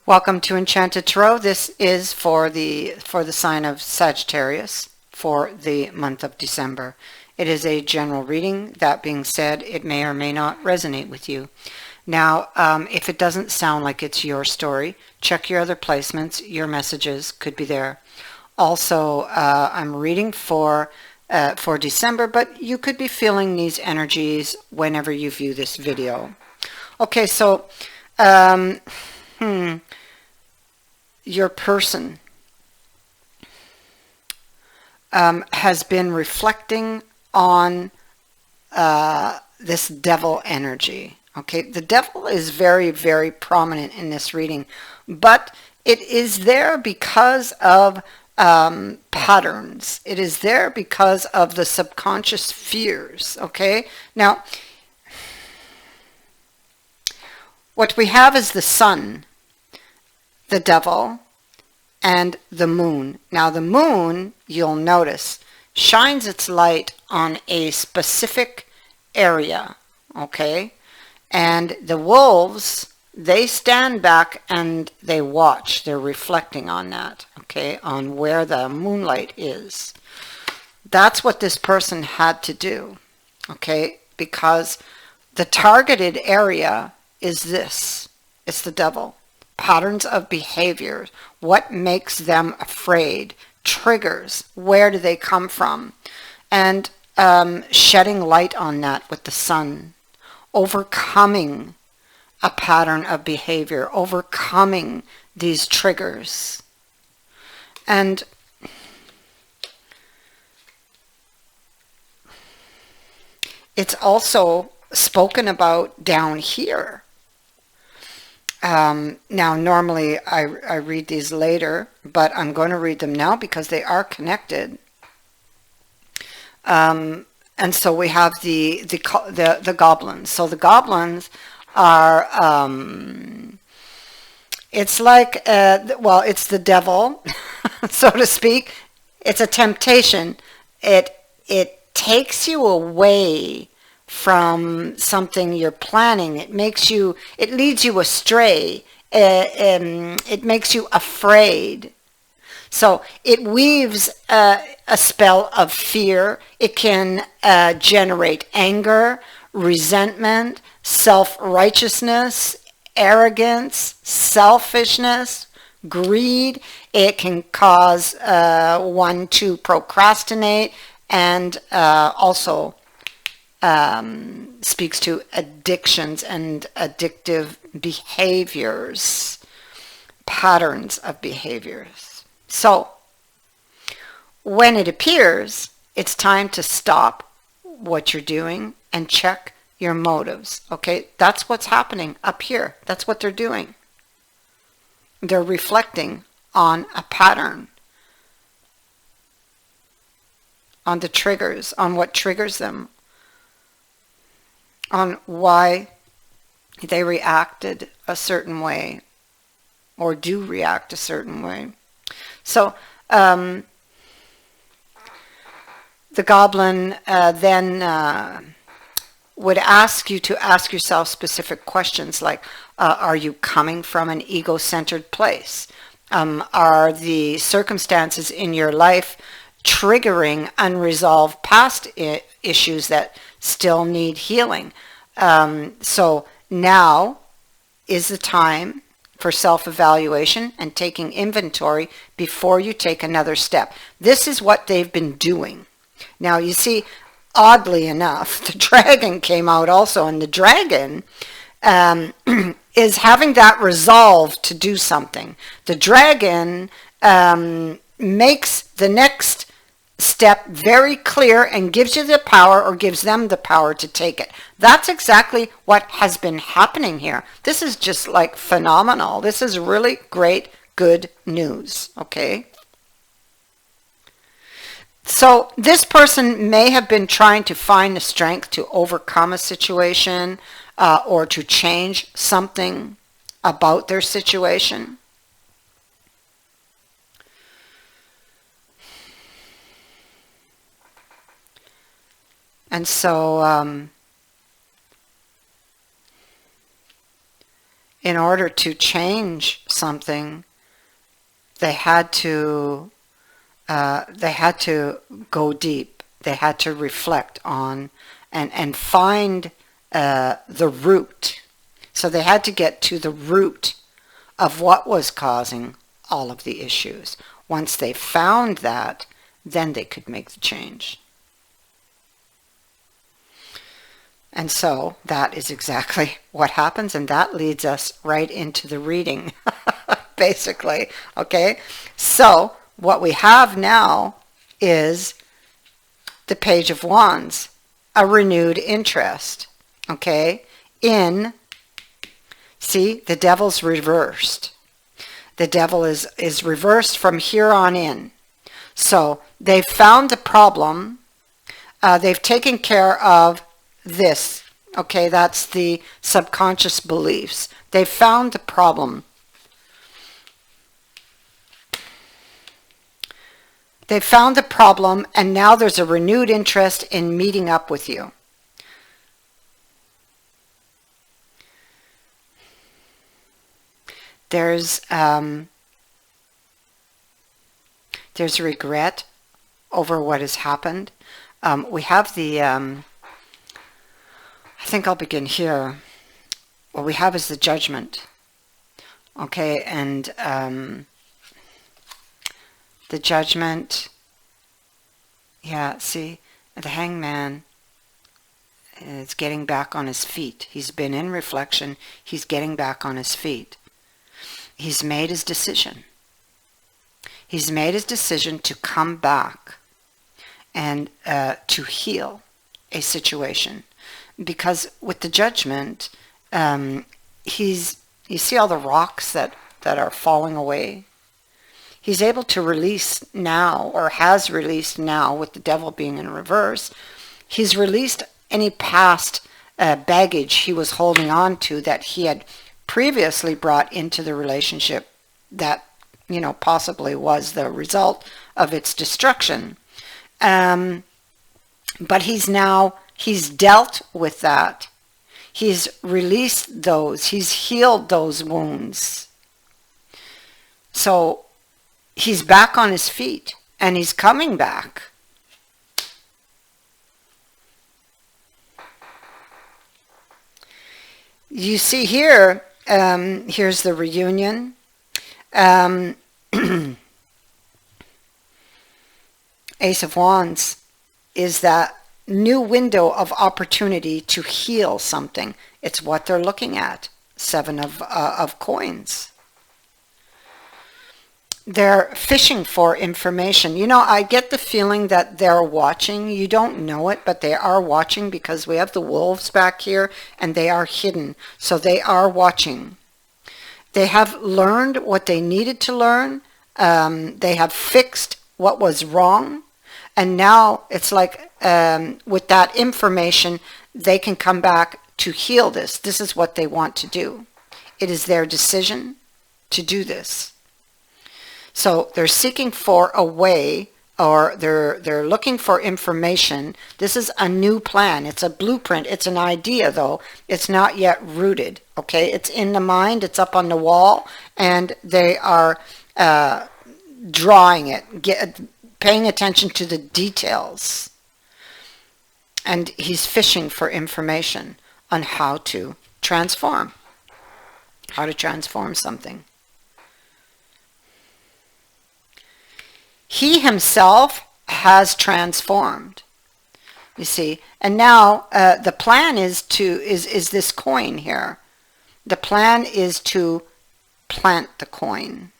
Welcome to Enchanted Tarot. This is for the sign of Sagittarius for the month of December. It is a general reading. That being said, it may or may not resonate with you. Now, if it doesn't sound like it's your story, check your other placements. Your messages could be there. Also, I'm reading for December, but you could be feeling these energies whenever you view this video. Okay, so your person has been reflecting on this devil energy. Okay, the devil is very, very prominent in this reading, but it is there because of patterns. It is there because of the subconscious fears. Okay, now what we have is the sun, the devil, and the moon. Now the moon, you'll notice, shines its light on a specific area, okay? And the wolves, they stand back and they watch. They're reflecting on that, okay, on where the moonlight is. That's what this person had to do, okay, because the targeted area is this. It's the devil. Patterns of behavior, what makes them afraid, triggers, where do they come from, and shedding light on that with the sun, overcoming a pattern of behavior, overcoming these triggers. And it's also spoken about down here. Now, normally I read these later, but I'm going to read them now because they are connected. And so we have the goblins. So the goblins are, it's like, well, it's the devil, so to speak. It's a temptation. It takes you away from something you're planning. It leads you astray. It makes you afraid. So it weaves a spell of fear. It can generate anger, resentment, self-righteousness, arrogance, selfishness, greed. It can cause one to procrastinate and also speaks to addictions and addictive behaviors, patterns of behaviors. So when it appears, it's time to stop what you're doing and check your motives. Okay, that's what's happening up here. That's what they're doing. They're reflecting on a pattern, on the triggers, on what triggers them, on why they reacted a certain way or do react a certain way. So the goblin then would ask you to ask yourself specific questions like, are you coming from an ego-centered place? Are the circumstances in your life triggering unresolved past issues that still need healing? So now is the time for self-evaluation and taking inventory before you take another step. This is what they've been doing. Now you see, oddly enough, the dragon came out also, and the dragon is having that resolve to do something. The dragon makes the next step very clear and gives you the power, or gives them the power to take it. That's exactly what has been happening here. This is just like phenomenal. This is really great, good news. Okay. So this person may have been trying to find the strength to overcome a situation or to change something about their situation. And so in order to change something, they had to go deep. They had to reflect on and find the root. So they had to get to the root of what was causing all of the issues. Once they found that, then they could make the change. And so that is exactly what happens, and that leads us right into the reading, basically. Okay, so what we have now is the Page of Wands, a renewed interest, okay, in, see, the devil's reversed. The devil is reversed from here on in. So they've found the problem. They've taken care of this. Okay, that's the subconscious beliefs. They've found the problem. They found the problem, and now there's a renewed interest in meeting up with you. There's regret over what has happened. We have the, I think I'll begin here. What we have is the Judgment. Okay, and the Judgment, yeah, see, the Hangman is getting back on his feet. He's been in reflection. He's getting back on his feet. He's made his decision. He's made his decision to come back and to heal a situation. Because with the Judgment, you see all the rocks that are falling away? He's able to release now, or has released now, with the devil being in reverse. He's released any past baggage he was holding on to that he had previously brought into the relationship that, you know, possibly was the result of its destruction. But he's dealt with that. He's released those. He's healed those wounds. So he's back on his feet, and he's coming back. You see here, here's the reunion. Ace of Wands is that new window of opportunity to heal something. It's what they're looking at. Seven of coins. They're fishing for information. You know, I get the feeling that they're watching. You don't know it, but they are watching, because we have the wolves back here and they are hidden. So they are watching. They have learned what they needed to learn. They have fixed what was wrong. And now it's like with that information, they can come back to heal this. This is what they want to do. It is their decision to do this. So they're seeking for a way, or they're looking for information. This is a new plan. It's a blueprint. It's an idea, though. It's not yet rooted. Okay, it's in the mind. It's up on the wall, and they are drawing it, paying attention to the details. And he's fishing for information on how to transform something. He himself has transformed, you see. And now the plan is this coin here. The plan is to plant the coin.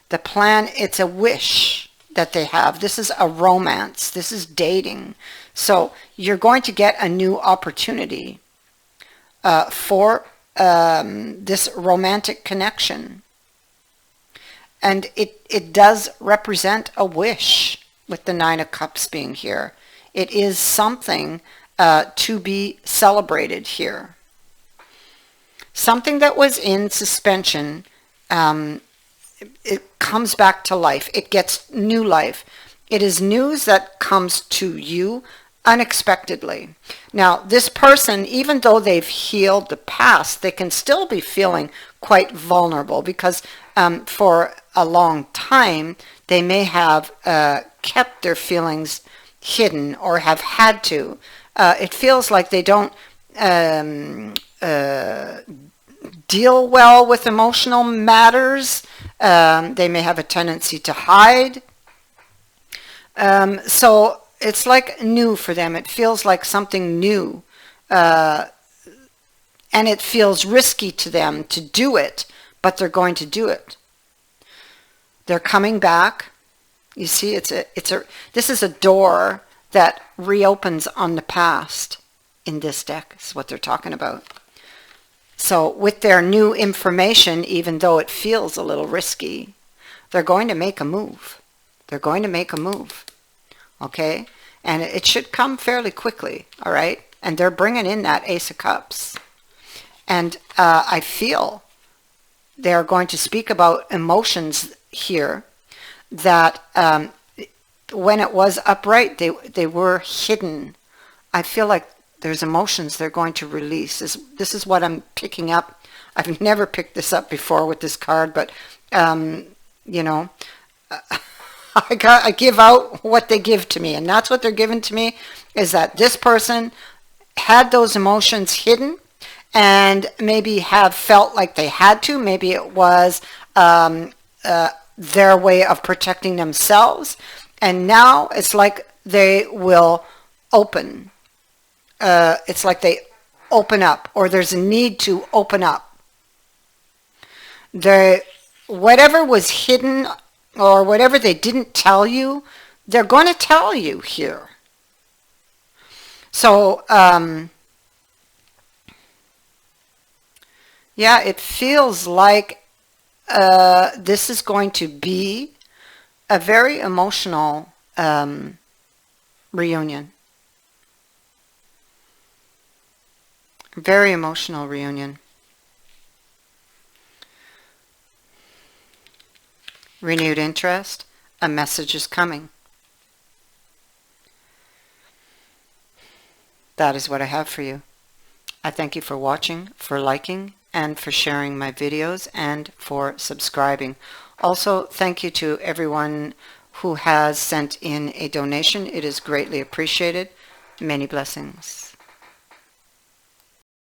The plan, it's a wish that they have. This is a romance. This is dating. So you're going to get a new opportunity for this romantic connection. And it does represent a wish, with the Nine of Cups being here. It is something to be celebrated here. Something that was in suspension, it comes back to life. It gets new life. It is news that comes to you unexpectedly. Now, this person, even though they've healed the past, they can still be feeling quite vulnerable because for a long time, they may have kept their feelings hidden or have had to. It feels like they don't deal well with emotional matters. They may have a tendency to hide. So it's like new for them. It feels like something new. And it feels risky to them to do it, but they're going to do it. They're coming back. You see, this is a door that reopens on the past in this deck, is what they're talking about. So with their new information, even though it feels a little risky, they're going to make a move. They're going to make a move. Okay? And it should come fairly quickly, all right? And they're bringing in that Ace of Cups. And I feel they're going to speak about emotions here that when it was upright, they were hidden. I feel like there's emotions they're going to release. This is what I'm picking up. I've never picked this up before with this card, but, you know, I give out what they give to me, and that's what they're giving to me, is that this person had those emotions hidden and maybe have felt like they had to. Maybe it was their way of protecting themselves, and now it's like they will open. It's like they open up, or there's a need to open up. Whatever was hidden or whatever they didn't tell you, they're going to tell you here. So, yeah, it feels like this is going to be a very emotional reunion. Very emotional reunion. Renewed interest. A message is coming. That is what I have for you. I thank you for watching, for liking, and for sharing my videos, and for subscribing. Also, thank you to everyone who has sent in a donation. It is greatly appreciated. Many blessings.